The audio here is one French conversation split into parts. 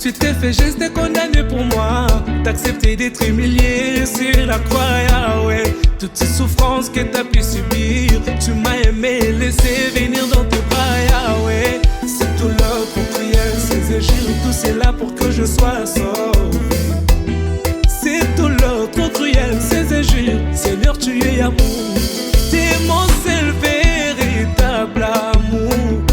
Tu t'es fait geste et condamné pour moi. T'as accepté d'être humilié sur la croix, Yahweh. Toutes ces souffrances que t'as pu subir, tu m'as aimé et laissé venir dans tes bras, Yahweh. C'est tout l'ordre pour prière, ces injures, tout c'est là pour que je sois sauvé. C'est tout l'ordre cruel, ces injures, Seigneur tu es amour. T'es mon seul véritable amour,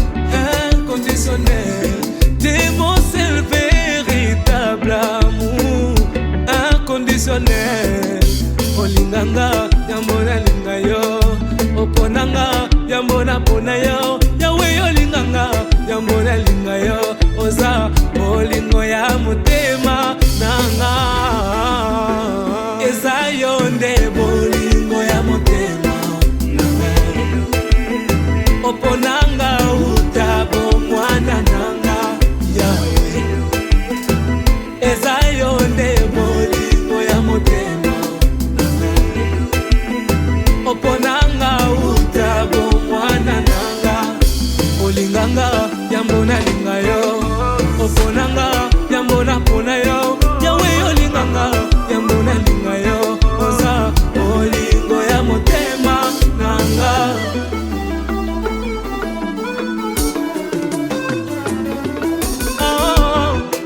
inconditionnel. T'es mon seul véritable amour, inconditionnel. Olinganga, yambona linga yo. Oponanga, yambona pona yo. Yahweh olinganga, yambona linga yo. Oza, olingo ya motema nanga. Eza yonde bolingo ya motema nanga. Oponanga utabo mwana nanga, Yahweh. Eza yonde bolingo ya motema nanga. Oponanga utabo mwana nanga. Olinganga yambona linga yo. Oponanga yambona pona yo. Yahweh olinganga yambona linga yo. Oza olingo ya motema nanga.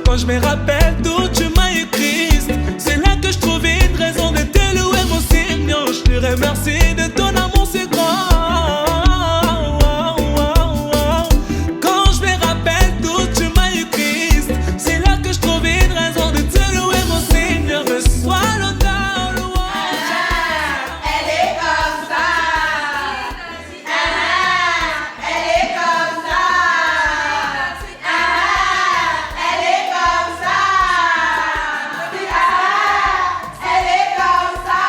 Quand je me rappelle d'où tu m'as écrit, c'est là que je trouvais une raison de te louer mon Seigneur. Je te remercie de ton amour si grand. Quand je me rappelle d'où tu m'as écrit, c'est là que je trouvais une raison de te louer mon Seigneur. Reçois l'honneur, louange. Elle est comme ça. Elle est comme ça. Elle est comme ça. Elle est comme ça. Elle est comme ça.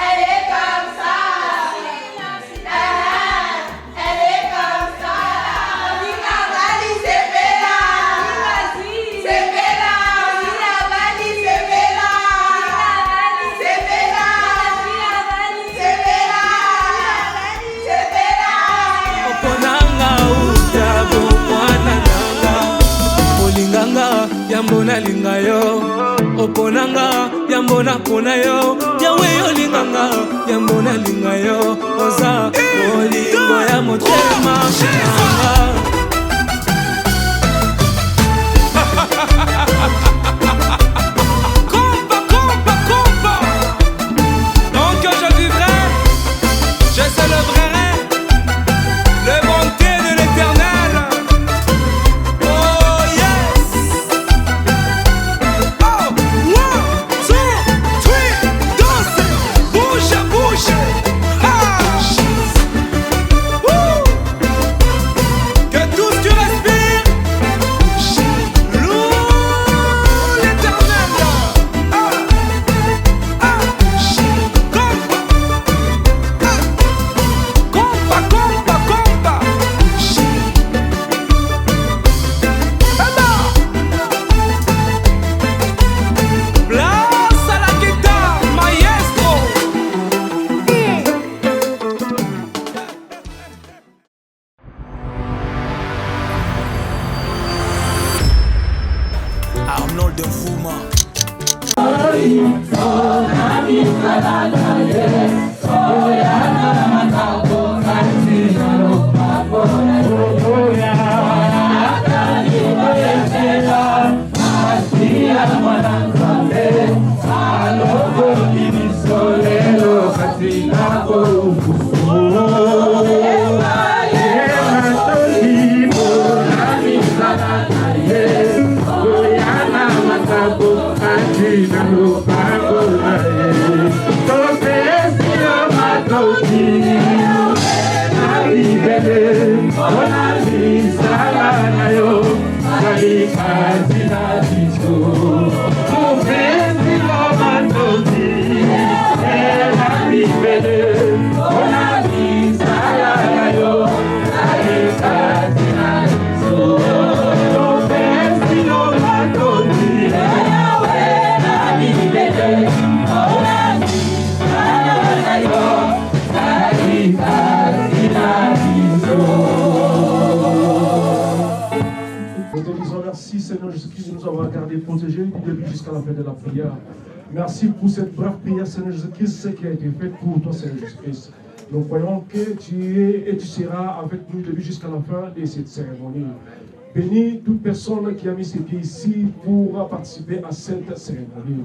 Elle est comme ça. Elle est comme ça. Linabali c'est bella. C'est bella. Linabali c'est bella. C'est bella. C'est bella. C'est bella. Oponanga utabo mwana nanga. Olinganga yambona linga yo. Oponanga yambona pona yo. Yahweh olinganga yambona linga yo. Oza olingo ya motema nanga. Compa. Donc je vivrai, je célébrerai le bonté de l'Éternel. Oh yes. Oh, 1, 2, 3, danse, bouge. Ah. Woo. Que tout ce que tu respires loue l'Éternel. Compa. Place à la guitare, maestro. Arnold de Fuma. Thank you. Jésus-Christ, de nous avoir gardés protégés du début jusqu'à la fin de la prière. Merci pour cette brève prière, Seigneur Jésus-Christ, ce qui a été fait pour toi, Seigneur Jésus-Christ. Nous croyons que tu es et tu seras avec nous du début jusqu'à la fin de cette cérémonie. Bénis toute personne qui a mis ses pieds ici pour participer à cette cérémonie.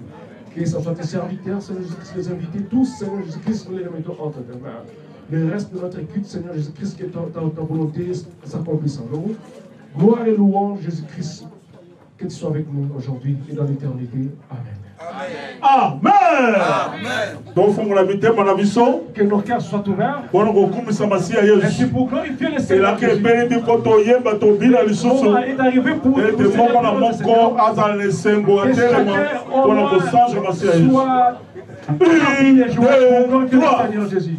Que ce soit tes serviteurs, Seigneur Jésus-Christ, les invités, tous, Seigneur Jésus-Christ, nous les remettons entre tes mains. Le reste de notre culte, Seigneur Jésus-Christ, que ta volonté s'accomplisse en nous. Gloire et louange, Jésus-Christ, que tu sois avec nous aujourd'hui et dans l'éternité. Amen. Amen. Donc, faut mon invité, mon aviso. Que nos cœurs soient ouverts. Bon, on va ça massi à Et c'est pour glorifier le Seigneur. Et là, que béni du koto yemba to bila li soso. est arrivé pour Et de mon na mon corps azal le sembo tellement pour le sage massi à Jésus. Soit rempli de joie pour glorifier le Seigneur Jésus.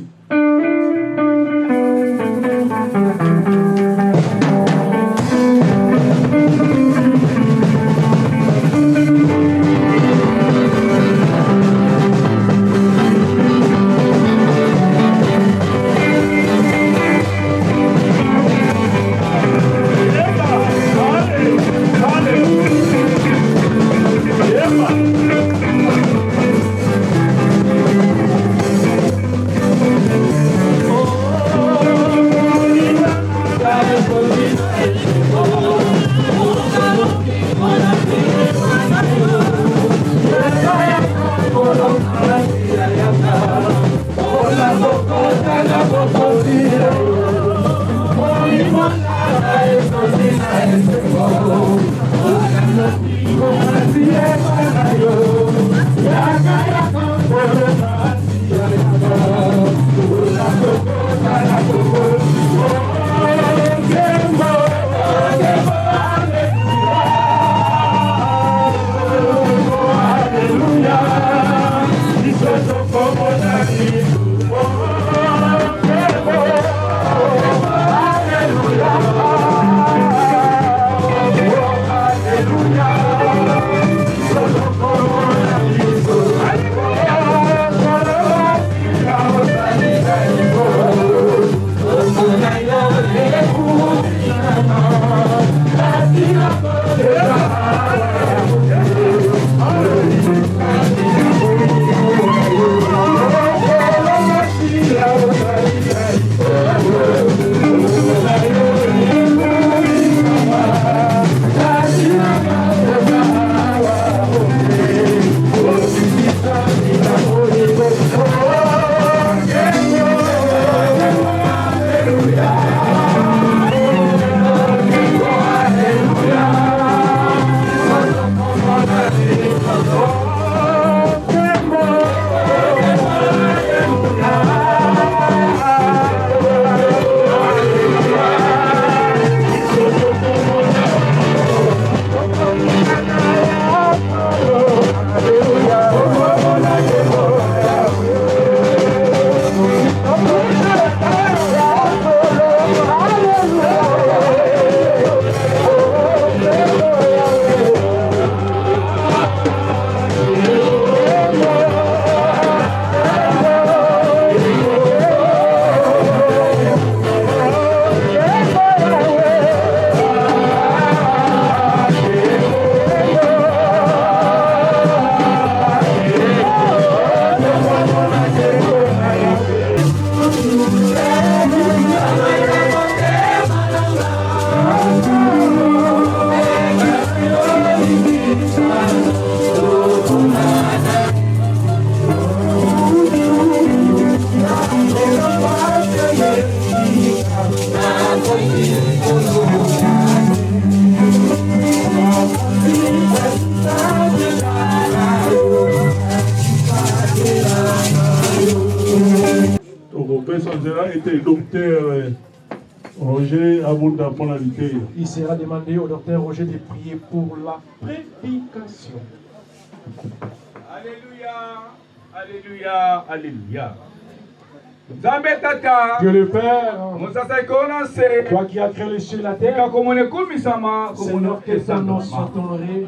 Il sera demandé au docteur Roger de prier pour la prédication. Alléluia, Alléluia, Alléluia. Dieu le Père, toi qui as créé les cieux et la terre, Seigneur, que ton nom soit honoré.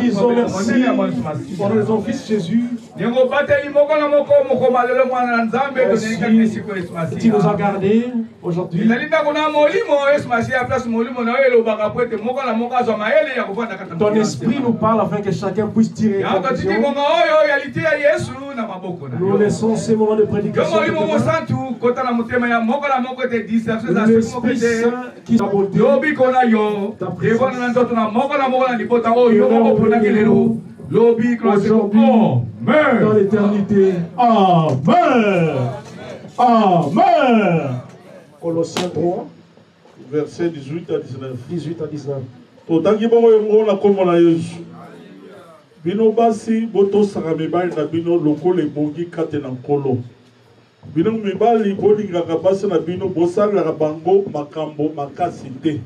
Disons merci pour ton Fils Jésus, Merci, tu nous as gardés aujourd'hui. Ton esprit nous parle afin que chacun puisse tirer une conclusion. Nous laissons ces moments de prédication. L'Esprit Saint qui t'a beauté, ta présence, aujourd'hui, dans l'éternité. Amen. Amen. Colossiens 3, Versets 18 à 19. 18 à 19. Totangi bongo yango na kombo na Yesu. Bino basi botosaka mibali na bino lokola ebongi kate na nkolo. Bino mibali bolingaka basi na bino bosalaka bango makambo makasi te.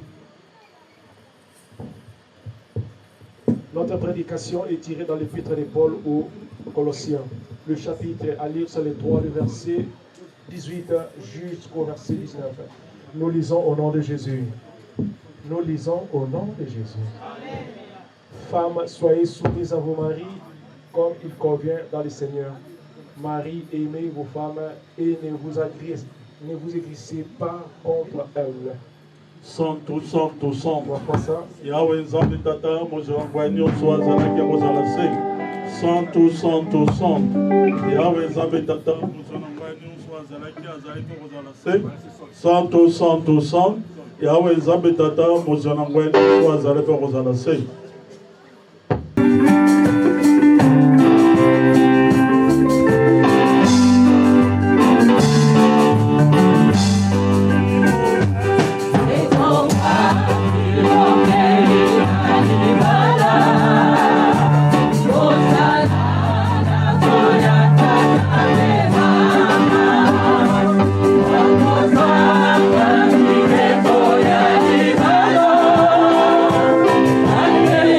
Notre prédication est tirée dans l'épître de Paul aux Colossiens. Le chapitre à lire sur les 3, le verset 18 jusqu'au verset 19. Nous lisons au nom de Jésus. Nous lisons au nom de Jésus. Amen. Femmes, soyez soumises à vos maris comme il convient dans le Seigneur. Marie, aimez vos femmes et ne vous aigrissez pas contre elles. Santo. Pourquoi ça? Yahweh Nzambe Tata, Mozarangwa Nyonso Azalaki Kozala Se. Santo. Yahweh Nzambe Tata, Mozarangwa Nyonso Azalaki Kozala Se. Santo. Yahweh Nzambe Tata, Mozarangwa Nyonso Azalaki Kozala Se. Yeah.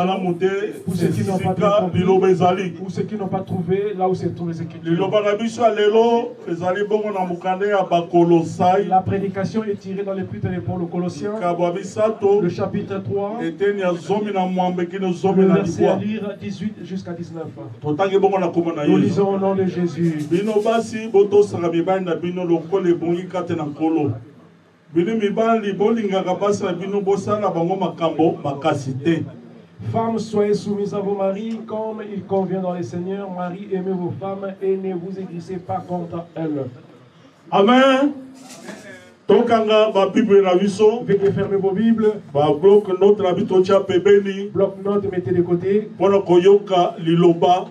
malamu te Pour ceux qui n'ont pas bien sika compris, liloba ezali pour ceux qui n'ont pas trouvé là où se trouvent les Écritures. liloba na biso ya lelo ezali bongo na mokanda ya bakolosai La prédication est tirée dans l'Épître de Paul aux Colossiens, likambo ya misato le chapitre 3, eteni ya zomi na mwambe kino zomi le na verset à libwa lire 18 jusqu'à 19. totangi bongo na kombo na Nous yesu lisons au nom de Jésus. bino basi botosaka mibali na bino lokola ebongi kate na nkolo bino mibali bolingaka basi na bino bosala bango makambo makasi te. Femmes, soyez soumises à vos maris comme il convient dans les seigneurs. Marie, aimez vos femmes et ne vous aigrissez pas contre elles. Amen. Tokanga ba Bible na biso Veuillez fermer vos Bibles. ba bloc notre na bito cha pembeni Bloc-notes, mettez de côté. mpona koyoka liloba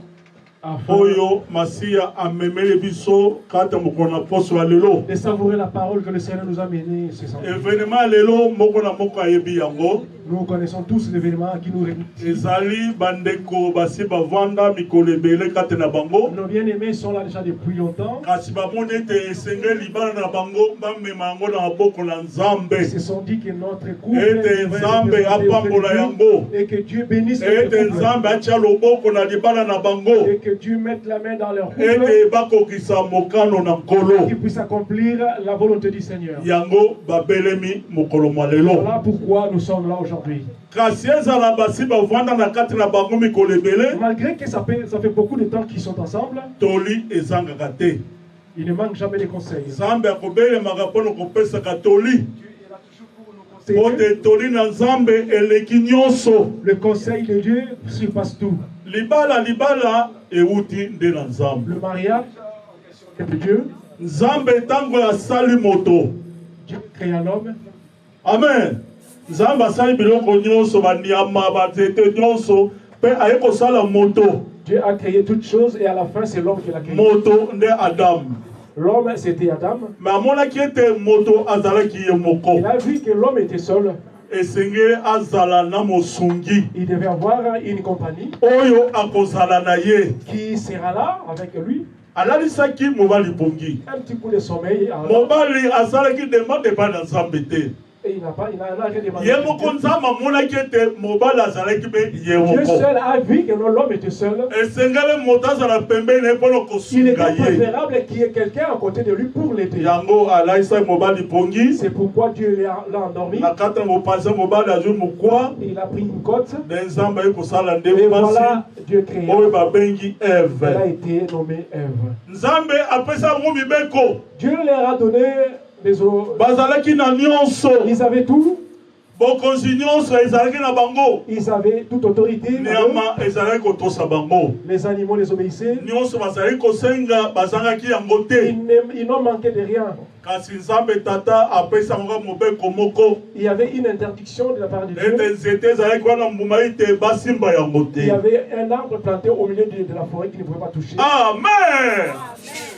Afin oyo Masia amemeli biso kata mokona poso ya lelo. de savourer la parole que le Seigneur nous a menée ce soir. Événement lelo moko na moko ayebi yango Nous connaissons tous l'événement qui nous réunit. ezali bandeko basi bavanda mikolo ebele kate na bango Nos bien-aimés sont là déjà depuis longtemps. kasi bamoni ete esengeli bana na bango bamema yango na maboko na Nzambe Ils se sont dit que notre couple ete devrait Nzambe être présenté apambola auprès de yango Dieu et que Dieu bénisse ete notre couple. Nzambe atia loboko na libala na bango Et que Dieu mette la main dans leur couple ete bakokisa mokano na nkolo qui puisse accomplir la volonté du Seigneur. yango babelemi mokolo mwa lelo Voilà pourquoi nous sommes là aujourd'hui. kasi ezala basi bavanda na kati na bango mikolo ebele Malgré que ça fait beaucoup de temps qu'ils sont ensemble, toli ezangaka te il ne manque jamais de conseils. Nzambe akobelemaka mpona kopesaka toli C'est po Dieu. te toli na Nzambe eleki nyonso Le conseil de Dieu surpasse tout. libala euti nde na Nzambe Le mariage est de Dieu. Nzambe ntango asali moto Dieu créa l'homme. amen Nzambe asali biloko nyonso banyama banzete nyonso mpe aye kosala moto Dieu a créé toutes choses et à la fin, c'est l'homme qui l'a créé. moto nde Adam L'homme, c'était Adam. me amonaki ete moto azalaki ye moko Il a vu que l'homme était seul. esengeli azala na mosungi Il devait avoir une compagnie oyo akozala na ye qui sera là avec lui. alalisaki mobali pongi Un petit coup de sommeil. mobali azalaki demande epai na Nzambe te Et il n'a rien demandé. ye moko Nzambe amonaki ete mobali azalaki mpe ye Dieu moko seul a vu que l'homme était seul. esengeli moto azala pembeni na ye mpona Il kosunga était ye préférable qu'il y ait quelqu'un à côté de lui pour l'aider. yango alaisaki mobali pongi C'est pourquoi Dieu l'a endormi. na kati na mopanzi mobali azwi mokwa Il a pris une côte. nde Nzambe aye kosala nde Et mwasi voilà, Dieu créa. oyo babengi Elle a Eve été nommée Ève. Nzambe apesa bango mibeko Dieu leur a donné des eaux. bazalaki na nyonso Ils avaient tout. bokonzi nyonso ezalaki na bango Ils avaient toute autorité. nyama ezalaki kotosa bango Les animaux les obéissaient. nyonso bazalaki kosenga bazangaki yango te Ils n'ont manqué de rien. kasi Nzambe tata apesa bango mobeko moko Il y avait une interdiction de la part de ete Dieu. nzete ezalaki wana mbuma ete basimba yango Il y te avait un arbre planté au milieu de la forêt qui ne pouvait pas toucher. amen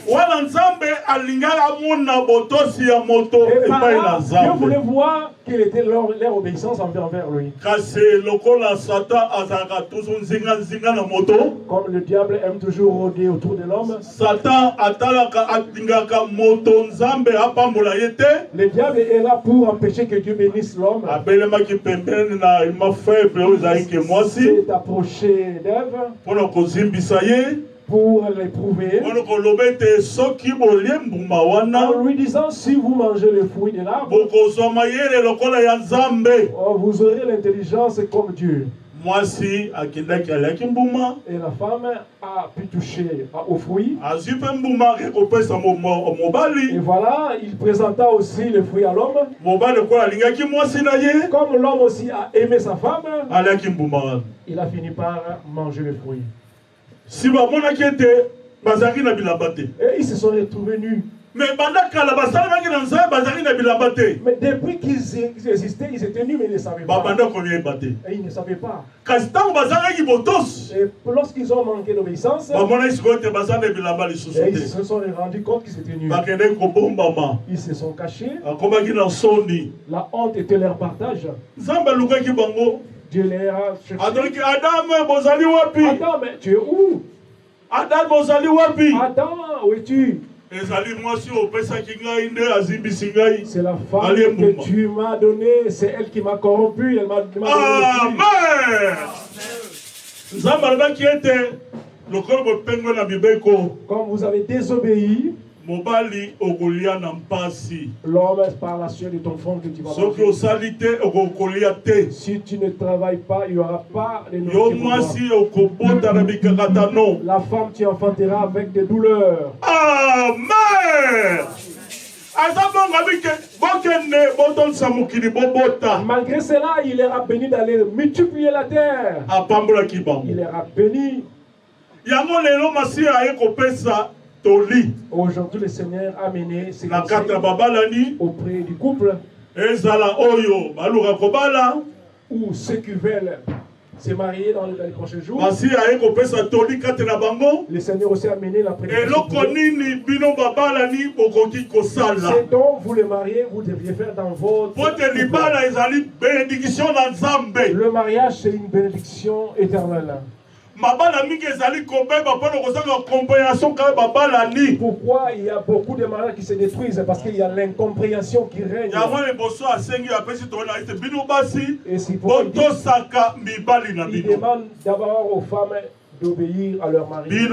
wana Nzambe alingaki amona botosi ya moto Et par epai na là, Dieu voulait Nzambe voir quelle était leur obéissance envers lui. kasi lokola Satan azalaka toujours nzinga na moto Comme le diable aime toujours rôder autour de l'homme, Satan atalaka atingaka moto Nzambe apambola ye te le diable est là pour empêcher que Dieu bénisse l'homme. abelemaki pembeni na ma faible oyo ezalaki ke mwasi s'est approché d'Ève mpona kozimbisa ye pour l'éprouver mpona koloba ete soki bolie mbuma wana en lui disant si vous mangez le fruit de l'arbre, bokozwa mayele lokola ya Nzambe vous aurez l'intelligence comme Dieu. mwasi akendaki aliaki mbuma Et la femme a pu toucher au fruit. azwi mpe mbuma ake kopesa Et mobali voilà, il présenta aussi le fruit à l'homme. mobali okola alingaki mwasi na ye Comme l'homme aussi a aimé sa femme, aliaki mbuma wana il a fini par manger le fruit. si bamonaki ete bazalaki na bilamba te Et ils se sont retrouvés nus. me banda kala basalemaki na Nzambe bazalaki na bilamba te Mais depuis qu'ils existaient, ils étaient nus, mais ils ne savaient pas. babanda koyeba te Et ils ne savaient pas. kasi ntango bazalaki botosi Et lorsqu'ils ont manqué d'obéissance, bamonaki sikoyo te baza na bilamba lisusu et ils te se sont rendus compte qu'ils étaient nus. bakendeki kobombama Ils se sont cachés. akomaki na soni La honte était leur partage. Nzambe alukaki bango Dieu les a cherchés. atoniki Adam bozali wapi Adam, mais tu es où? Adam bozali wapi Adam, où es-tu? C'est la femme que tu m'as donnée, c'est elle qui m'a corrompu, elle m'a donné. Comme vous avez désobéi, l'homme par la suite de ton front que tu vas manger. Si tu ne travailles pas, il n'y aura pas de nourriture. La femme tu enfanteras avec des douleurs. Amen. Malgré cela, il est béni d'aller multiplier la terre. Il est béni. Aujourd'hui, le Seigneur a mené ses conseils auprès du couple ou ceux qui veulent se marier dans les prochains jours. Le Seigneur aussi a mené la prédication. C'est donc vous les mariés, vous devriez faire dans votre couple. Le mariage, c'est une bénédiction éternelle. Pourquoi il y a beaucoup de mariages qui se détruisent? Parce qu'il y a l'incompréhension qui règne. Et c'est pourquoi il demande d'abord aux femmes d'obéir à leur mari. Les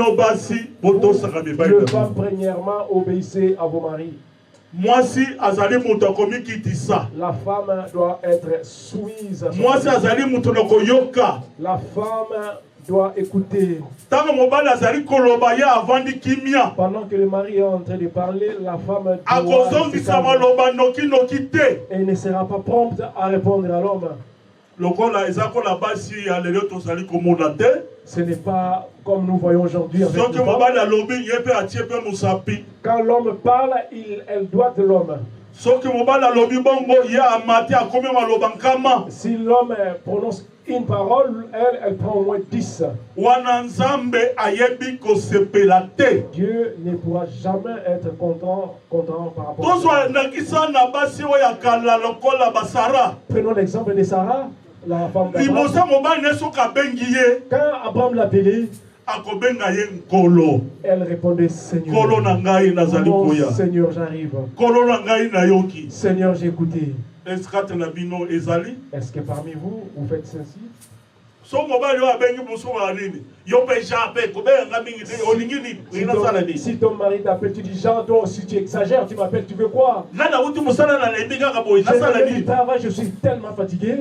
femmes, premièrement, obéissez à vos maris. La femme doit être soumise à son mari. La femme doit écouter. Pendant que le mari est en train de parler, la femme doit et ne sera pas prompte à répondre à l'homme. Ce n'est pas comme nous voyons aujourd'hui avec les femmes. Quand l'homme parle, elle doit de l'homme. Si l'homme prononce une parole, elle prend au moins 10. Dieu ne pourra jamais être content par rapport à ça. Prenons l'exemple de Sarah, la femme d'Abraham. Quand Abraham l'appelait, elle répondait Seigneur. Mon Seigneur, j'arrive. Seigneur, j'ai écouté. Est-ce que parmi vous, vous faites ceci? Si ton mari t'appelle, tu dis Jean, toi aussi tu exagères, tu m'appelles, tu veux quoi? Je suis tellement fatigué.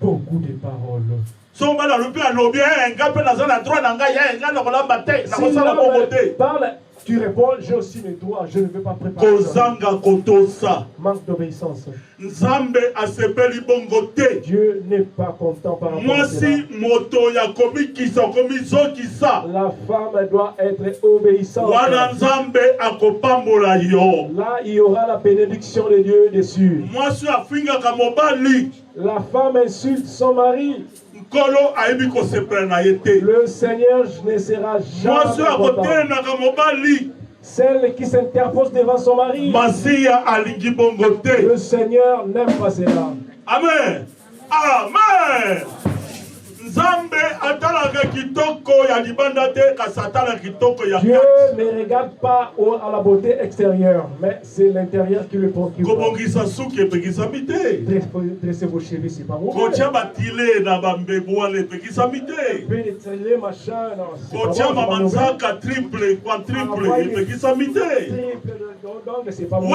Beaucoup de paroles. Si parle, tu réponds, j'ai aussi mes droits, je ne veux pas préparer. Manque d'obéissance. Dieu n'est pas content par rapport à cela. La femme doit être obéissante. Là, il y aura la bénédiction de Dieu dessus. La femme insulte son mari. Le Seigneur ne sera jamais content. Celle qui s'interpose devant son mari, le Seigneur n'aime pas cela. Amen. Amen. Dieu ne regarde pas à la beauté extérieure, mais c'est l'intérieur qui le préoccupe. Dressez vos cheveux, c'est pas bon. Pénétrer machin, c'est pas bon.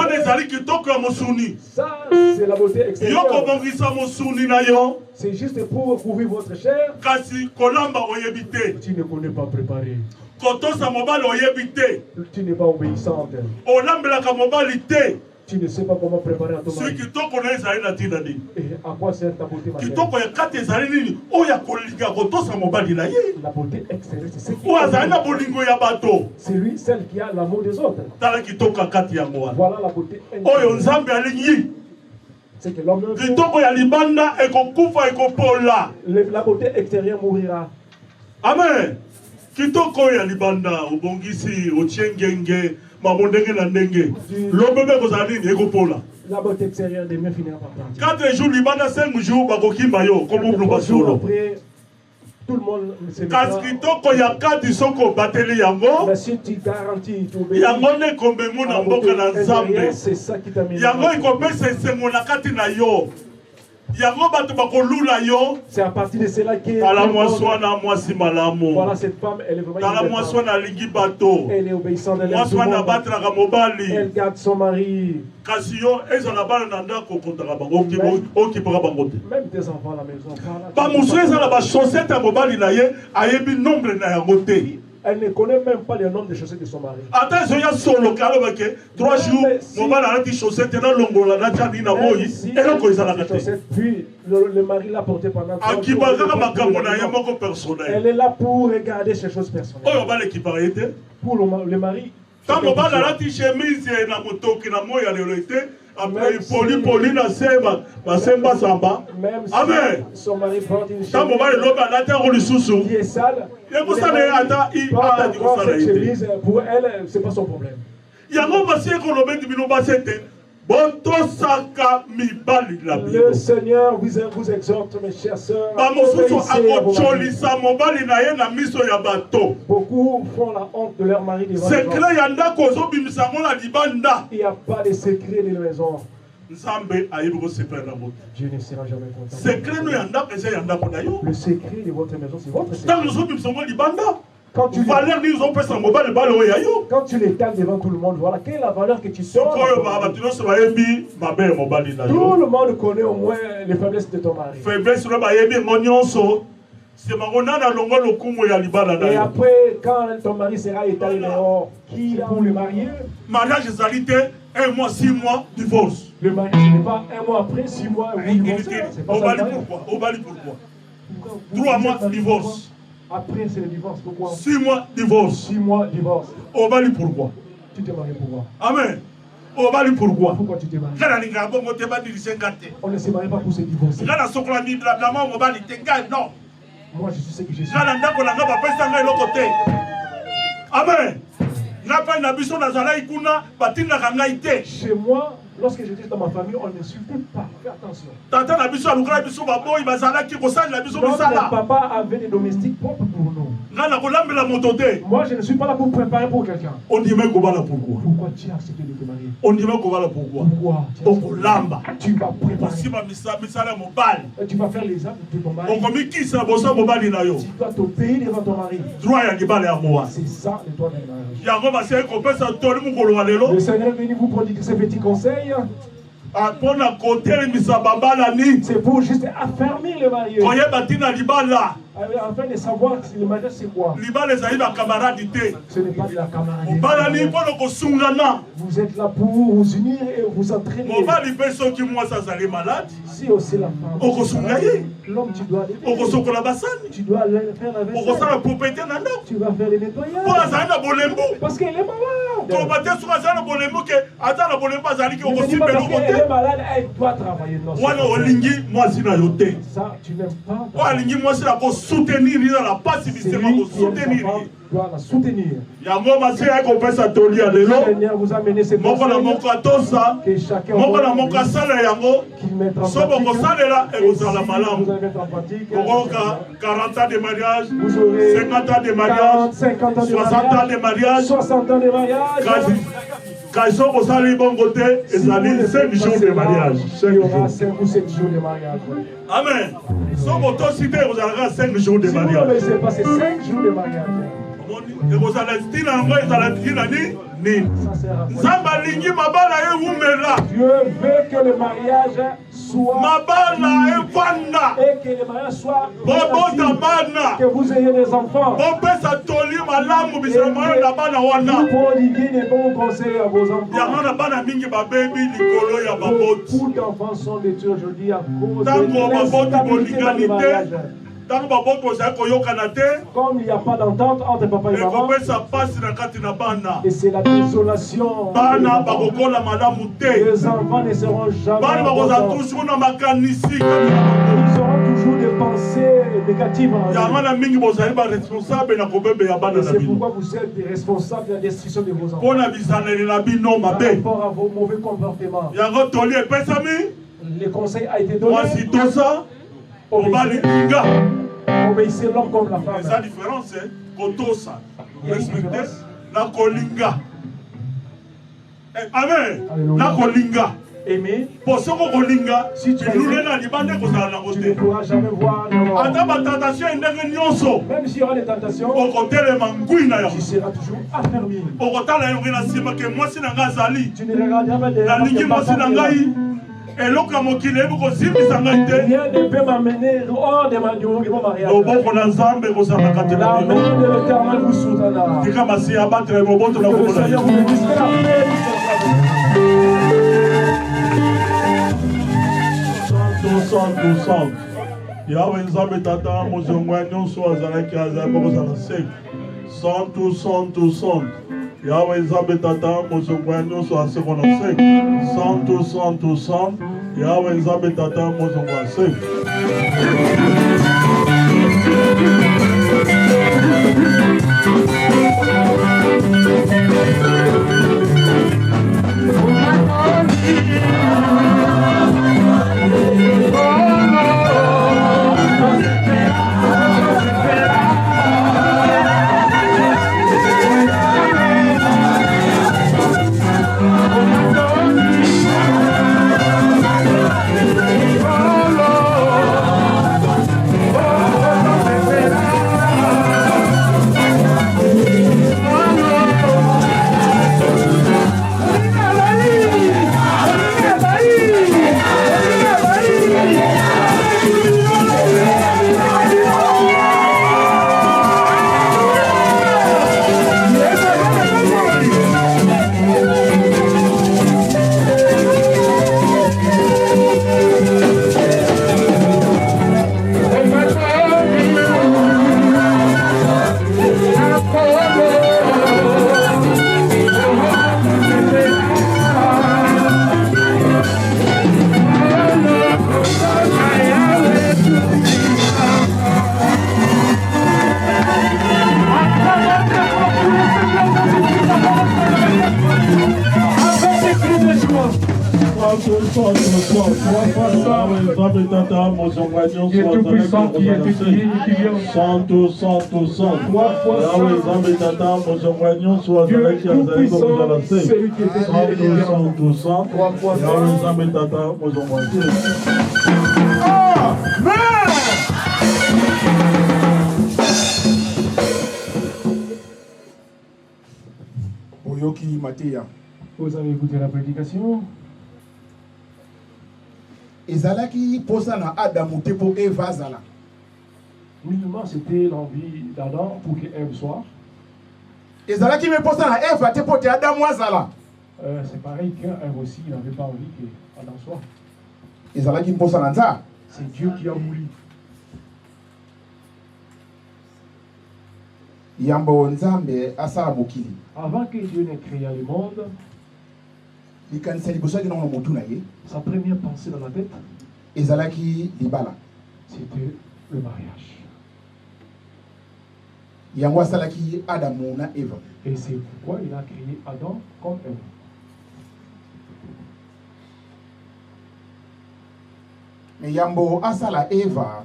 Ça, c'est la beauté extérieure. C'est juste pour couvrir votre chair. Tu ne connais pas préparer. Tu n'es pas obéissante. Tu ne sais pas comment préparer à ton mari. Et à quoi sert ta beauté matérielle? La beauté extérieure, c'est lui, celle qui a l'amour des autres. Voilà la beauté intérieure. C'est que l'homme la beauté extérieure mourira. Amen. Kitoko ya libanda ubongisi ochiengenge mabondenge na ndenge lobebe kozalini ekopola. La beauté extérieure demain finira par partir. 4 jours libanda 5 jours bakokimba yo comme nous basolo. Tout le monde se Parce que toko ya kadi soko bateli yango. mais si tu garantis, tu obéis, Yango ne kombengu na mboka na Nzambe. c'est ça qui t'a mis. Yango ikopesa esengo na kati na yo. Yango bato bakolula yo. C'est à partir de cela que Tala mwaswana mwasi malamu. voilà, cette femme, elle est vraiment Tala mwaswana lingi bato. elle est obéissante, elle aime tout le Mwaswana monde. batraka mobali. Elle garde son mari. Kasi yo ezala bana na ndako kotaka bango okipaka bango te. Même tes enfants à la maison. Ba musu ezala ba chaussette ya mobali na ye ayebi nombre na yango te. Elle ne connaît même pas le nombre de chaussettes de son mari. Ata ezo ya solo kalo bake 3 jours mobali alati chaussette na longola na tani na boyi eloko ezalaka te. Puis le mari l'a porté pendant 3 jours. Akibaka makambo na ye moko personnel. Elle est là pour regarder ses choses personnelles. Oyo bale kipaka ye te. Pour le mari. Quand mobali alati chemise na motoki na moya lelo te. Après poli na sema basemba samba. Même si Amen. son mari porte une Quand mobali loba alati ngo lisusu. qui est sale. Yeko sala ata di ko sala cette ye. chemise, pour elle, c'est pas son problème. Yango basi ko lobe di bino basete. Bonto saka mibali la Bible. Le Seigneur vous exhorte, mes chers sœurs. Ba mosusu obéissez à vos maris. akocholisa mobali na ye na miso ya bato. Beaucoup font la honte de leur mari devant les gens. Secret ya ndako ozobimisa ngo na libanda. Il n'y a pas de secret de la maison. Nzambe ayebi ko sepela na moto. Dieu ne sera jamais content. Secret no ya ndako eza ya ndako na yo. Le secret de votre maison, c'est votre secret. Tant ozobimisa ngo libanda. Quand tu Valeur ni ozopesa mobali bale oyo ya yo. Quand tu l'étales devant tout le monde, voilà quelle est la valeur que tu donnes. Sokoyo ba bato nyonso bayebi mabe ya mobali na Tout yo. le monde connaît au moins les faiblesses de ton mari. Faiblesse no bayebi ngo nyonso. C'est marona na longo lokumu ya libala na Et yo. après, quand ton mari sera étalé dehors, qui pour le marier? Mariage ezali te 1 mois 6 mois divorce. Le mariage, ce n'est pas 1 mois après, 6 mois, vous divorcez. C'est pas ça le Obali mariage. pourquoi? Obali pourquoi? Vous 3 mois divorcez, divorce. Après, c'est le divorce. Pourquoi? 6 mois divorce. 6 mois, divorce. Obali pourquoi? Tu t'es marié pourquoi? Amen. Obali pourquoi? Pourquoi tu t'es marié? Kana linga bongo te ba dirisa ngate. On ne se marie pas pour se divorcer. Kana sokola mi bla bla ma obali te ngai non. Moi, je suis ce que je suis. Kana ndako na nga ba pesa ngai loko te. Amen. Na pa na biso na zala ikuna batinda ka ngai te. Chez moi, lorsque j'étais dans ma famille, on n'insultait pas. Fais attention. Tata na biso alukala biso ba boy bazala ki ko sala biso Notre bisala. papa avait des domestiques propres pour nous. Ngana ko lambela moto te. Moi, je ne suis pas là pour préparer pour quelqu'un. On dit même ko bala pourquoi? Pourquoi tu as accepté de te marier? On dit même ko bala pourquoi? Pourquoi tu as accepté? Okolamba. Tu vas préparer. Basiba misala mobali. Et tu vas faire les actes de ton mari. Okomi kisa bosa mobali na yo. Tu dois t'obéir devant ton mari. Droit ya libala ya moa. C'est ça le droit du mariage. Yango basi ko pesa toli mukolo wa lelo. Le Seigneur est venu vous prodiguer ces petits conseils. Apona kotelemisa babala ni. C'est pour juste affermir le mariage. Koyeba tina libala. Afin de savoir si le mariage c'est quoi. Libala ezali ba camarade te. Ce n'est pas de la camaraderie. Obala ni pono kosungana. Vous êtes là pour vous unir et vous entraîner. Mobali peso ki mwasa zali malade. Si aussi la femme. Okosunga ye. L'homme, tu dois aller. Okosokola basani. Tu dois aller faire la Okosala vaisselle. propriété na ndako. Tu vas faire le nettoyage. Po azali na bolembu. Parce qu'elle est malade. Koloba te soki azali na bolembu ke aza na bolembu azali ki Ne me dis pas okosimbela parce oko qu'elle est te. malade, elle doit travailler. Non, c'est Wana pas ça. olingi mwasi na yo te. Ça, tu n'aimes pas. O alingi mwasi na kosoutenir ye na la pasi C'est bisema lui qui aime kosoutenir sa femme, ye. doit la soutenir. Yango masi ya kopesa toli ya Le lelo. Seigneur vous a mené ces Moko na conseils moko atosa. que chacun Moko na doit moko asala yango. qu'il mette en So pratique. bokosalela Et si ekozala vous malamu. allez mettre en pratique, Okoka 40 ans de mariage, vous aurez 50 ans de 40, mariage, 50 ans de 60 ans de mariage. 60 ans de mariage. Kasi okosala bongo te Si vous ezali ne 5 faites jours pas de cela, mariage. il 5 y aura jours. 5 ou 7 jours de mariage. Amen. So botosi te ekozalaka 5 jours de Si vous ne mariage. laissez pas ces 5 jours de mariage, ekozala ntina yango ezala ntina nini. ça sert à quoi? Nzambe alingi mabala ewumela. Dieu veut que le mariage soit Mabala evanda. et que le mariage soit Bobota bana. que vous ayez des enfants. Bopesa toli malamu bisalamayo na bana Vous wana. prodiguez des bons conseils à vos enfants. Yango na bana mingi babebi likolo ya baboti. Beaucoup d'enfants sont détruits aujourd'hui à cause Tango de baboti l'instabilité dans le mariage. bolinganité. Tango baboti ozali koyokana te. Comme il n'y a pas d'entente entre papa et maman, ekopesa pasi na kati na bana. et c'est la désolation. Bana bakokola malamu te. Les enfants ne seront jamais Bana bakozala contents. toujours na makanisi. Ils auront toujours des pensées négatives en Yango eux. na mingi bozali baresponsable na kobebe ya bana Et na c'est bino. pourquoi vous êtes responsables de la destruction de vos enfants. Mpo na bizaleli na bino Par mabe. rapport à vos mauvais comportements. Yango toli epesami. Les conseils a été donné. Mwasi tosa. Obéissez. Mobali linga. Obéissez l'homme comme la femme. Mais sa différence, c'est Kotosa. Il y a une Respectez différence. la Kolinga. Amen. Alléluia. La Kolinga. Aimer, Pour ce qu'on Kolinga, si tu nous aimes, l'avons dit, tu ne pourras jamais voir le mort. Même s'il y aura des tentations, tu seras toujours affermi. Tu ne regarderas pas derrière rien ne peut m'amener hors de mon mariage. La main de l'Éternel vous soutiendra. Que le Seigneur vous bénisse. Que la paix Yahweh Nzambe Tata Mozongwa nyonso azalaki azalaki kozala sek 100 Yahweh Nzambe Tata Mozongwa nyonso asekona sek 100 Yahweh Nzambe Tata Mozongwa sek Qui est tout puissant, qui est étudié, qui vient. 100 Dieu tout puissant, celui qui est étudié, 100 3 fois 100. Oyoki Matéa. Vous avez écouté la prédication. Ezalaki posana Adam tepo Eva zala. Nullement, c'était l'envie d'Adam pour qu'Ève soit. Ezalaki me posana Eva tepo te Adam wazala. C'est pareil qu'Ève aussi, il n'avait pas envie qu'Adam soit. Ezalaki posana nza. C'est Dieu qui a voulu. Yambo nzambe asala mokili. Avant que Dieu n'ait créé le monde, Likanisa liboso ki na motu na ye. sa première pensée dans la tête, Ezalaki libala. c'était le mariage. Yango asalaki Adam na Eva. Et c'est pourquoi il a créé Adam comme Ève. Mais yambo asala Eva.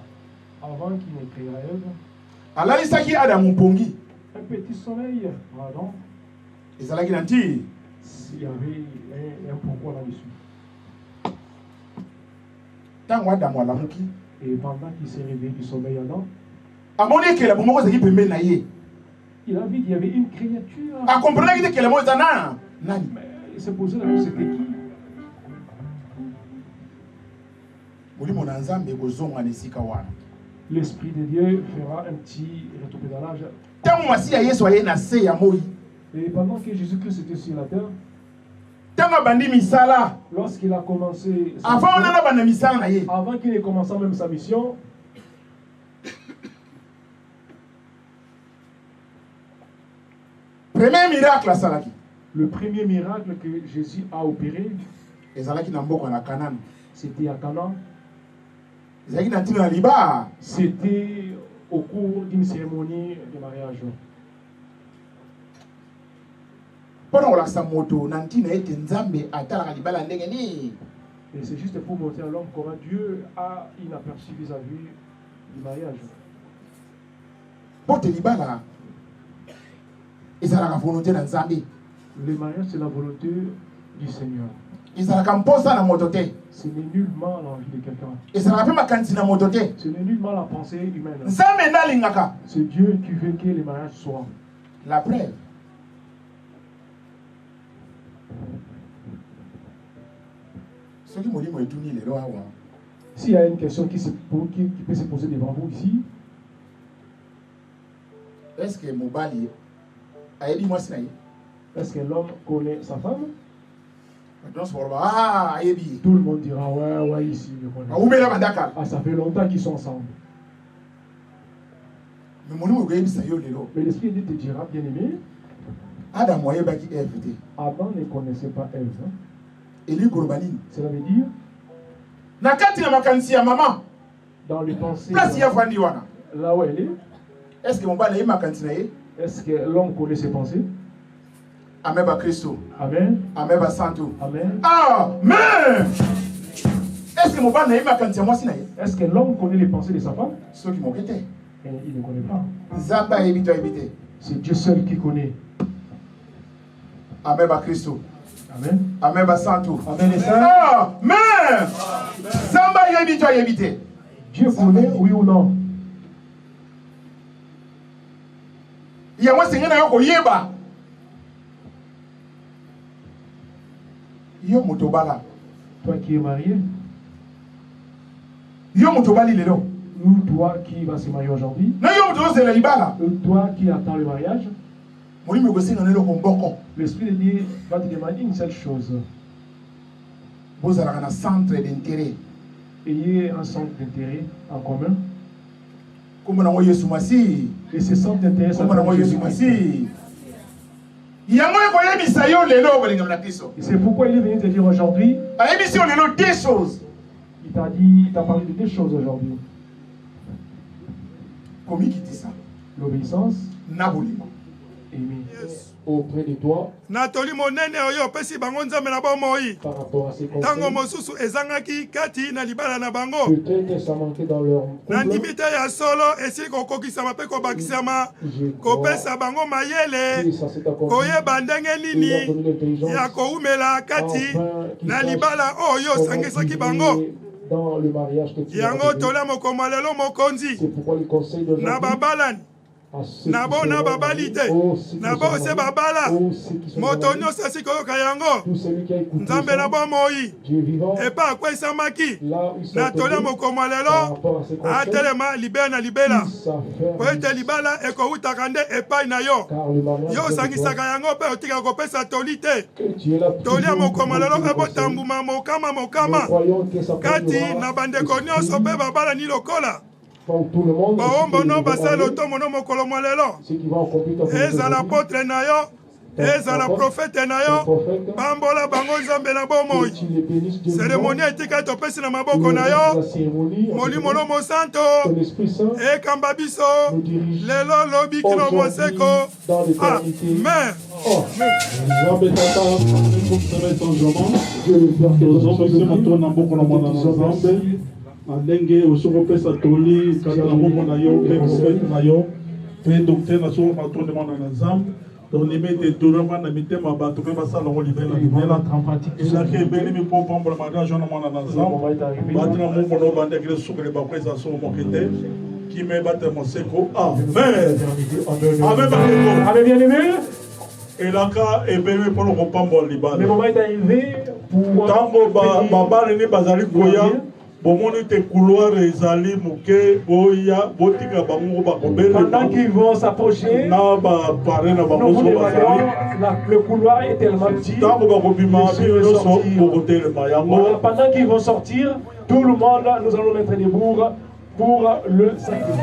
Avant qu'il n'ait créé Ève, Alalisaki Adam mpongi. un petit soleil, pardon, Ezalaki nanti. il y avait un pourquoi là-dessus. Tango Adam alamuki. Et pendant qu'il s'est réveillé du sommeil Adam, Amoni ke la bomoko zaki pembe na ye. il a vu qu'il y avait une créature. A comprendre que le mot zana. Nani? Mais il s'est posé la question, c'était qui? Molimo na nzambe kozonga nesika wana. L'Esprit de Dieu fera un petit rétropédalage. Tango masi ya Yesu aye na se ya moi. Et pendant que Jésus-Christ était sur la terre, Tango bandi misala. lorsqu'il a commencé sa Avant on mission, a banda misala na ye. avant qu'il ait commencé même sa mission, Premier miracle asalaki. le premier miracle que Jésus a opéré, Ezalaki na mboko na Canaan. c'était à Canaan. Ezalaki na ntina na liba. C'était au cours d'une cérémonie de mariage. Pendant kolakisa moto na ntina ete nzambe atalaka libala ndenge nini. Et c'est juste pour montrer à l'homme comment Dieu a inaperçu vis-à-vis du mariage. Pour te libala. Et ça la volonté dans Zambie. Le mariage, c'est la volonté du Seigneur. Et ça la compose dans mototé. Ce n'est nullement l'envie de quelqu'un. Et ça la fait ma cantine dans mototé. Ce n'est nullement la pensée humaine. Zambie na lingaka. C'est Dieu qui veut que les mariages soient. La preuve. Ce qui m'a dit, moi, tout les lois. S'il y a une question qui peut se poser devant vous ici, est-ce que Mobali a dit moi c'est est-ce que l'homme connaît sa femme? Tout le monde dira ouais, ici, je connais. Ah, ça fait longtemps qu'ils sont ensemble. Mais l'Esprit de Dieu te dira, bien aimé, Adam ne connaissait pas Ève. Cela veut dire, dans les pensées, là où elle est, est-ce que l'homme connaît ses pensées? Amen ba Christo. Amen. Amen ba Santo. Amen. Amen. Est-ce que mon père n'a pas moi si est-ce que l'homme connaît les pensées de sa femme? Ceux qui m'ont quitté. Il ne connaît pas. Zamba évite. C'est Dieu seul qui connaît. Amen ba Christo. Amen. Amen ba Santo. Amen les saints. Amen. Zamba évite. Dieu connaît, oui ou non? Il y a moi Seigneur na yoko yeba. Yo motobala. Toi qui es marié. Yo motobali lelo. Ou toi qui vas se marier aujourd'hui. Non yo motobala c'est la libala. Toi qui attends le mariage. L'Esprit de Dieu va te demander une seule chose. Vous avez un centre d'intérêt. Ayez un centre d'intérêt en commun. Et ce centre d'intérêt, ça va et c'est pourquoi il est venu te dire aujourd'hui. Deux choses. Il t'a dit, il t'a parlé de deux choses aujourd'hui. Comment il dit ça? L'obéissance. Aimer. Auprès de toi. Natoli monene oyo pesi bango nzambe na bomoi. Par rapport à ces conseils. Tango mosusu ezangaki kati na libala na bango. Peut-être ça manquait dans leur couple. Na ndimite ya solo esi kokokisama pe kobakisama. Kopesa bango mayele. Koyeba ndenge nini ya koumela kati na libala oyo sangisaki bango. Dans le mariage que tu yango tola mokomalelo mokonzi. C'est pourquoi le conseil de na babalani. Nabo na babalite nabo se babala moto nyonso asikoyoka yango nzambe na bomoi epa akwesamaki na tolia mokoma lelo atelema libela na libela po ete libala ekowutaka nde epai na yo yo osangisaka yango mpe otika kopesa toli te tolia mokoma lelo ebotambuma mokama kati na bandeko nyonso mpe babala ni lokola baombono basala otomono mokolo mwa lelo ezala apotre na yo ezala profete na yo pambola bango nzambe na bomoi seremoni etika topesi na maboko na yo molimo lo mosanto ekamba biso lelo lobi kino moseko amen. Nzambe tata tozometsa nzoma tozomesi moto na mboka na mwana na nzambe ndenge osokopesa toli kati na moko na yo mpe mobeti na yo mpe docteur na soko matonde mwana na nzambe tondimi ete tolama na mitema bato mpe basala yango libela elaki ebeli mipo pambola mariage wana mwana na nzambe bati na moko na obandekile sukele bakweza soko moke te kime bate moseko amen amen bakeko Amen bien aimé. elaka ebeli mpona kopambola libala Le moment est arrivé pour ntango babali ni bazali koya bomoni te couloir ezali muke boya botika bango bakobela pendant qu'ils vont s'approcher na ba pare na bango so bazali le couloir est tellement petit tango bakobima bino so bokotelema yango pendant qu'ils vont sortir tout le monde nous allons mettre des bourres pour le sacrifice.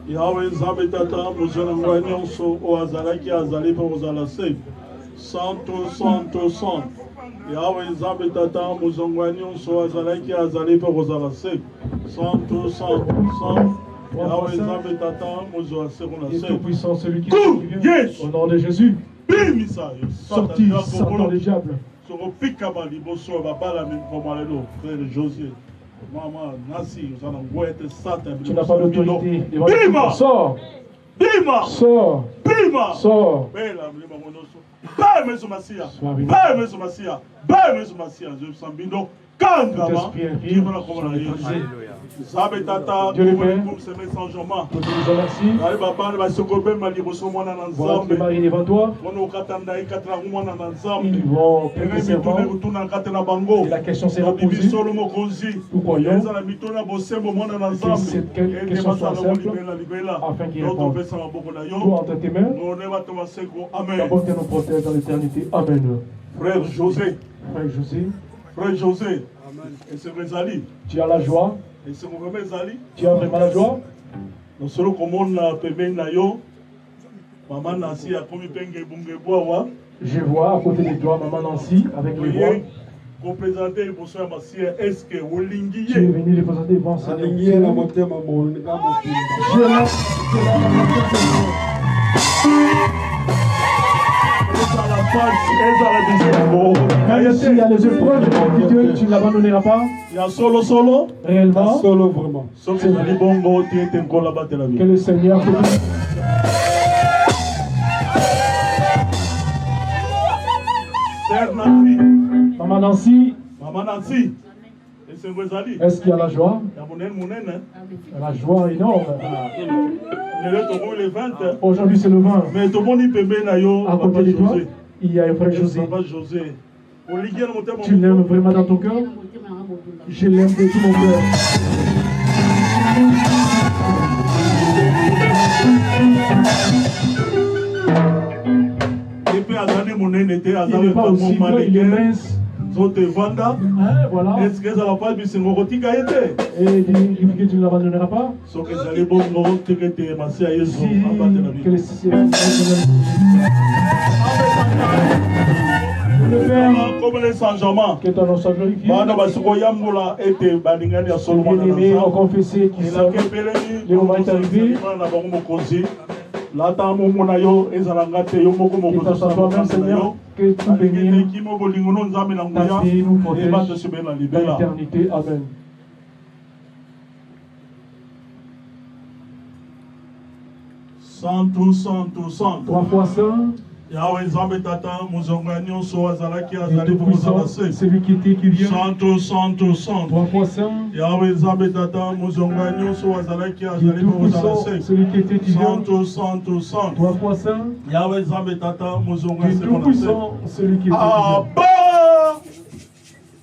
Yahweh Nzambe Tata mozala ngwa nyonso o azalaki azali mpe kozala se santo santo santo Yahweh Nzambe Tata mozongwa nyonso azalaki azali mpe kozala se santo santo santo Yahweh Nzambe Tata mozwa seko na se tout-puissant celui qui vient au nom de Jésus. Bimisa Sorti, Satan le diable. soko pika ba liboso babala minkomalelo frère José. Maman, Nassi, tu n'as pas l'autorité devant le sors. Bima! Sors. Bima! Sors. Dieu le Père, nous te remercions. Voilà que Marie est devant toi. Ils vont prêter serment. Et la question sera posée. Nous croyons que cette question soit simple afin qu'il réponde. Tout entre tes mains. D'abord que nous protège dans l'éternité. Amen. Frère José. Frère José. Frère José. Et c'est Rezali. Tu as la joie. Et c'est mon Rezali. Tu as vraiment la joie. Nous sommes comme on a payé nayo. Maman Nancy a commis penge bunge bois. Je vois à côté de toi Maman Nancy avec les voix. Pour présenter le bonsoir Massia, est-ce que vous linguiez? Tu es venu les présenter devant ça. Même s'il y a les épreuves de Dieu, tu ne l'abandonneras pas. Il y a solo. Réellement. Solo vraiment. Que le Seigneur te bénisse. Maman Nancy. Est-ce qu'il y a la joie? La joie énorme. Aujourd'hui c'est le 20. À côté de toi, il y a un frère José. Tu l'aimes vraiment dans ton cœur? Je l'aime de tout mon cœur. Il n'est pas aussi grand, il est mince. Voilà. Est-ce que ça va pas bien? C'est mon rôti gaïté. Et il dit que tu ne l'abandonneras pas. Si que le comme les Saint-Germain, que ton nom soit glorifié. Bien-aimés ont confessé qu'ils sont. Le moment est arrivé. Toi-même, Seigneur, que tout bénir, ta vie nous protège dans l'éternité. Amen. Santo. 3 fois saint. Yahweh Nzambe Tata, muzonga nyonso azalaki azali tout-puissant, celui qui était qui vient. Santo. 3 fois saint. Yahweh Nzambe Tata, muzonga nyonso azalaki azali tout-puissant, celui qui était qui vient. Santo. 3 fois saint. Yahweh Nzambe Tata, muzonga tout-puissant, celui qui était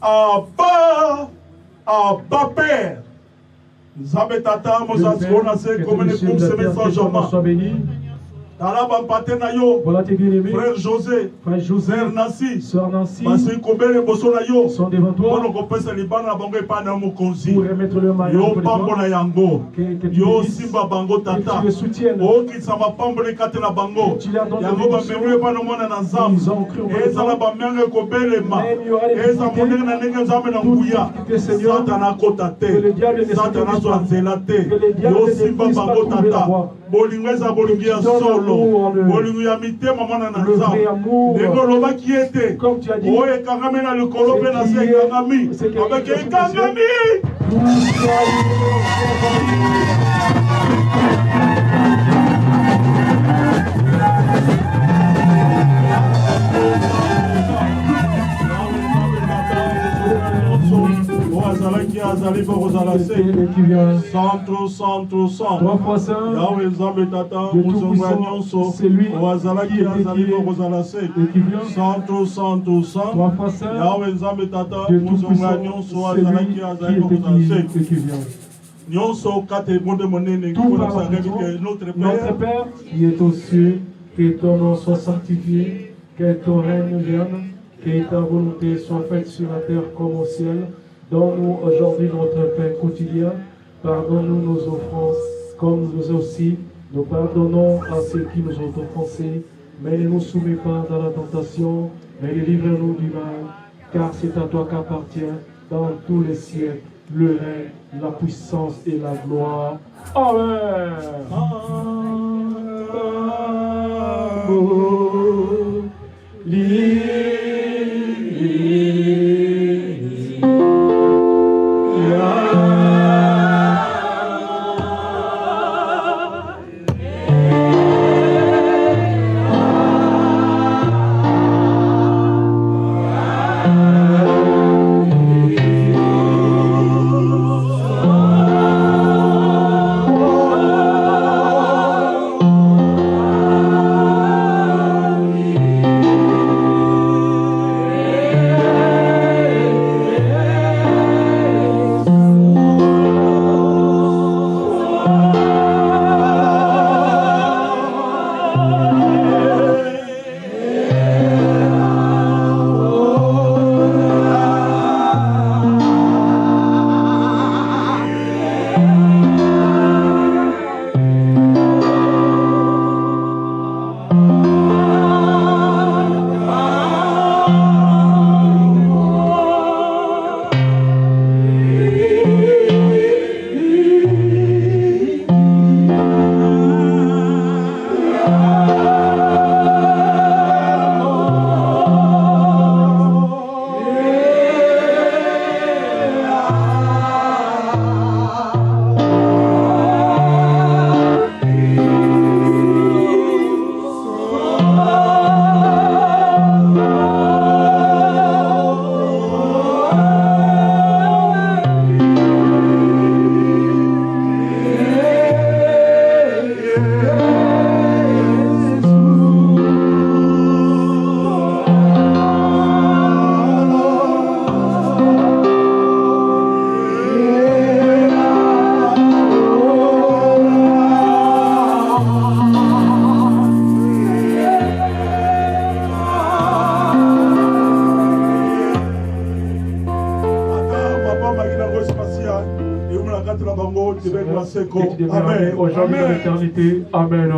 Abba Père. Nzambe Tata, muzazikona se comme les cours semaine Saint-Germain. Sois béni. Voilà tes bien-aimés. Frère José, Sœur Nancy, sont devant toi pour remettre le maillot que tu les soutiennes. Tu leur donnes ils ont cru que le diable ne bolingo eza bolingo ya solo bolingo ya mitema mwana na nzambe ndenge olobaki ete oyo ekangami na likolo mpe na se ekangami abeke ekangami. Qui vient. Santo, santo, santo. 3 fois saint. Yahweh Nzambe Tata, Dieu Tout-Puissant, c'est lui qui est et qui vient. Santo, santo, santo. 3 fois saint. Yahweh Nzambe Tata, Dieu Tout-Puissant, c'est lui qui est et qui vient. Tout par notre Père qui est aux cieux, que ton nom soit sanctifié, que ton règne vienne, que ta volonté soit faite sur la terre comme au ciel. Donne-nous aujourd'hui notre pain quotidien. Pardonne-nous nos offenses, comme nous aussi nous pardonnons à ceux qui nous ont offensés. Mais ne nous soumets pas dans la tentation, mais délivre-nous du mal, car c'est à toi qu'appartient dans tous les siècles le règne, la puissance et la gloire. Amen. Amen. Aujourd'hui de l'éternité. Amen.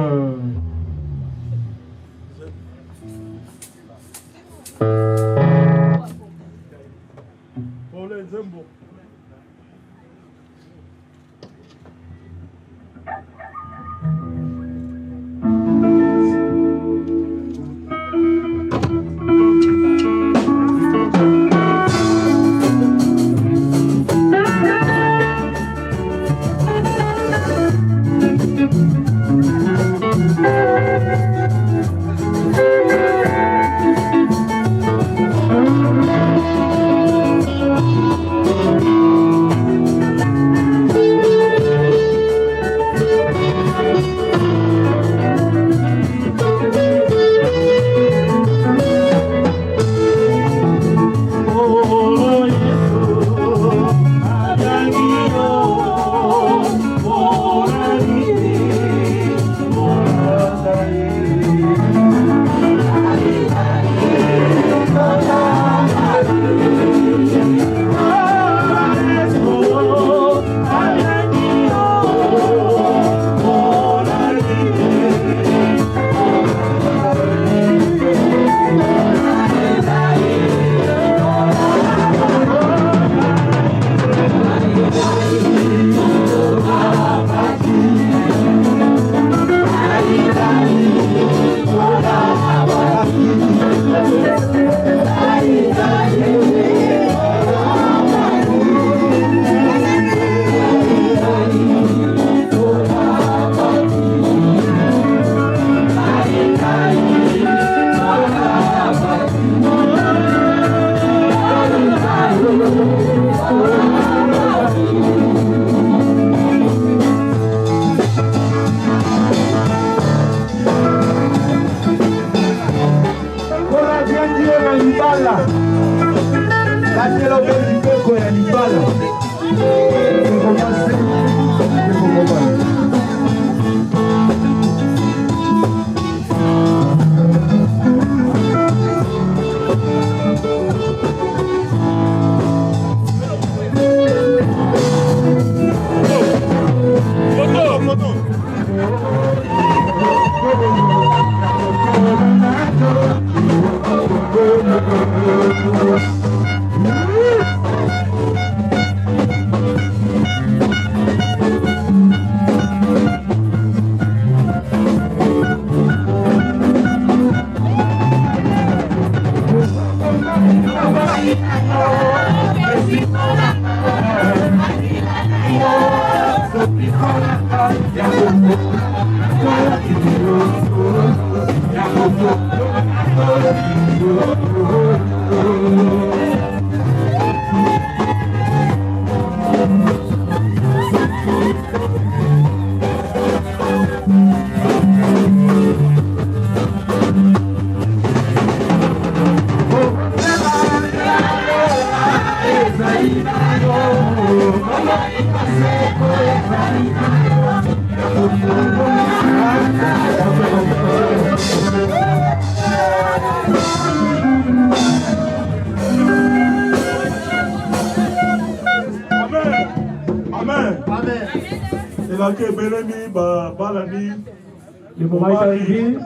Le moment est arrivé.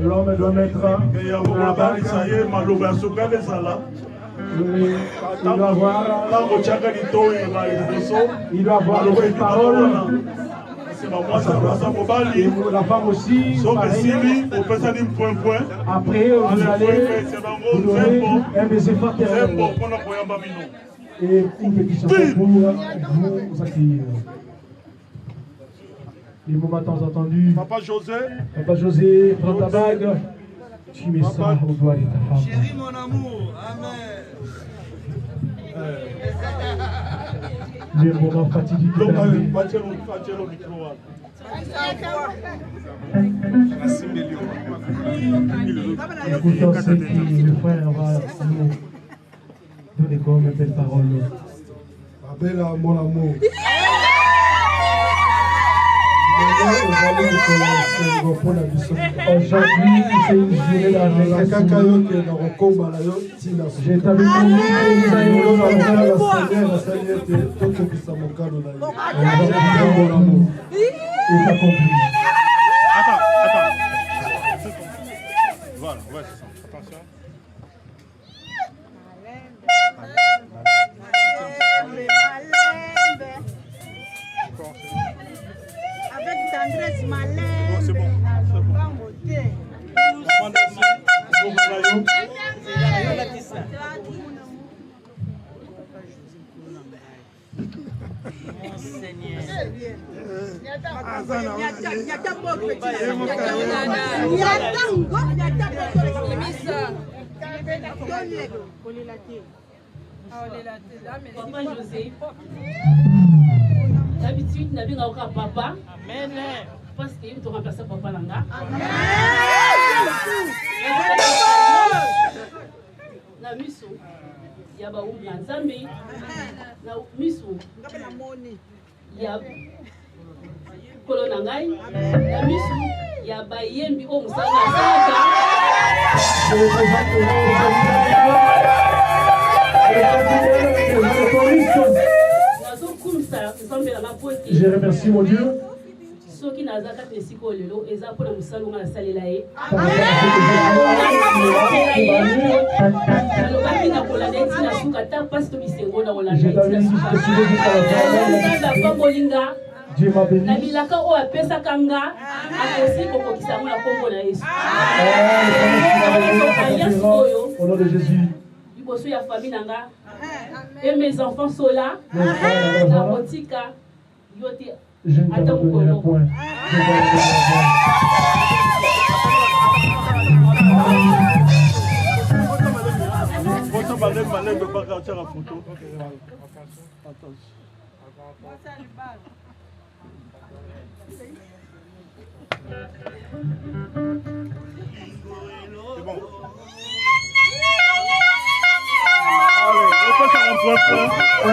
L'homme doit mettre la bague. Il doit avoir les paroles. Et la femme aussi, pareil. Après, vous allez vous donner un baiser fraternel et une petite chanson pour vous accueillir. Les moments tant entendus. Papa José, prends ta bague. Tu mets ça au doigt de ta femme. Chérie, mon amour. Amen. Le moment fatidique est arrivé. Écoutons ce que le frère va nous donner comme belle parole. Abela, mon amour. Aujourd'hui, c'est une journée d'avec. J'ai établi pour nous que nous allons est accompli. Attends. Voilà, ouais, c'est ça. Attention. Avec tendresse, malin. Non, c'est bon. Papa José, d'habitude, n'a bien encore papa. Amen. Parce qu'il te remplace papa Langa. Amen. Na miso, ya ba umbi nzambe. Na miso, ya kolo nangai. Na miso, ya ba yembi o musanga saka. Je remercie mon Dieu. Soki nazaka tesiko lelo eza pona musalunga na salela ye. Alobaki na kolanda eti na suka ta pasi to bisengo na kolanda eti na suka. Bolinga. Dieu m'a béni. Na bilaka o apesa kanga akosi kokokisa mo na kombo na Yesu. Au nom de Jésus. Liboso ya famille nanga. Et mes enfants sont là. Na botika yote. Je ne t'abandonnerai point. C'est bon. Allez, on peut faire un point. Oh,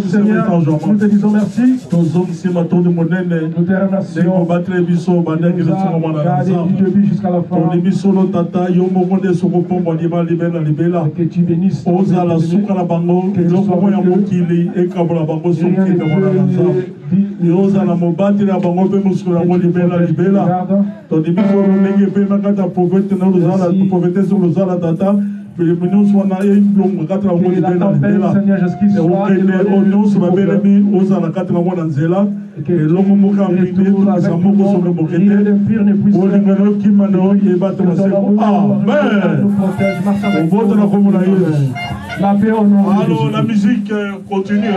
Seigneur, nous te disons merci. Nous te remercions. Nous avons gardé du début jusqu'à la fin. Que tu bénisses. La paix au nom de Jésus. Alors la musique continue.